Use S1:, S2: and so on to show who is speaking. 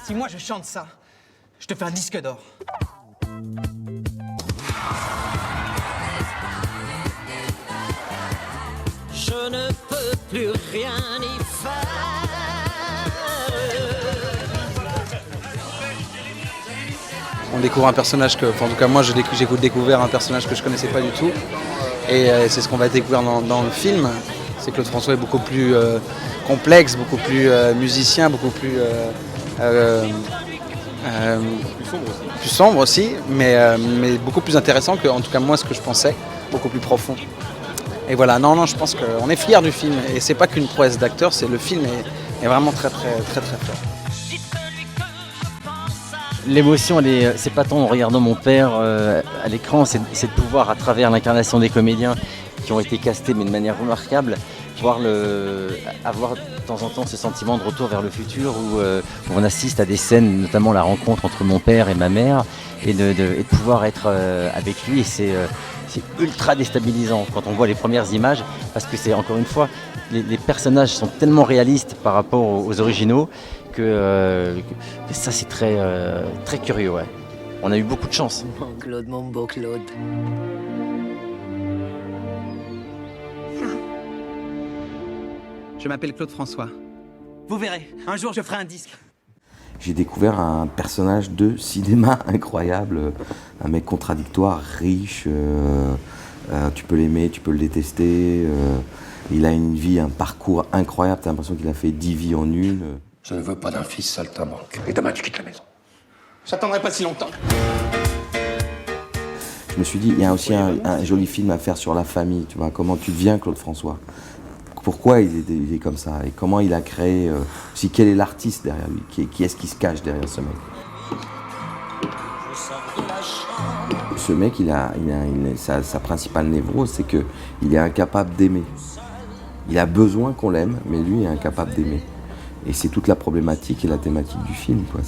S1: Si moi je chante ça, je te fais un disque d'or.
S2: Je ne peux plus rien y faire.
S3: On découvre un personnage que, enfin, en tout cas moi j'ai découvert un personnage que je connaissais pas du tout. Et c'est ce qu'on va découvrir dans le film. C'est que Claude François est beaucoup plus complexe, beaucoup plus musicien, beaucoup plus sombre aussi, mais beaucoup plus intéressant que, en tout cas moi, ce que je pensais, beaucoup plus profond. Et voilà, non, je pense qu'on est fiers du film, et c'est pas qu'une prouesse d'acteur, c'est le film est vraiment très fort.
S4: L'émotion, c'est pas tant en regardant mon père à l'écran, c'est de pouvoir, à travers l'incarnation des comédiens qui ont été castés, mais de manière remarquable, avoir de temps en temps ce sentiment de retour vers le futur où on assiste à des scènes, notamment la rencontre entre mon père et ma mère, et de pouvoir être avec lui. Et c'est ultra déstabilisant quand on voit les premières images, parce que c'est, encore une fois, les personnages sont tellement réalistes par rapport aux originaux que ça c'est très curieux. Ouais. On a eu beaucoup de chance.
S2: Mon Claude, mon beau Claude.
S1: Je m'appelle Claude François. Vous verrez, un jour je ferai un disque.
S5: J'ai découvert un personnage de cinéma incroyable, un mec contradictoire, riche, tu peux l'aimer, tu peux le détester, il a une vie, un parcours incroyable, t'as l'impression qu'il a fait 10 vies en une.
S6: Je ne veux pas d'un fils saltimbanque. Et demain, tu quittes la maison.
S1: J'attendrai pas si longtemps.
S5: Je me suis dit, il y a aussi un joli film à faire sur la famille, tu vois, comment tu deviens Claude François. Pourquoi il est comme ça et comment il a créé, aussi quel est l'artiste derrière lui, qui est-ce qui se cache derrière ce mec. Ce mec, sa principale névrose, c'est qu'il est incapable d'aimer. Il a besoin qu'on l'aime, mais lui est incapable d'aimer. Et c'est toute la problématique et la thématique du film, quoi.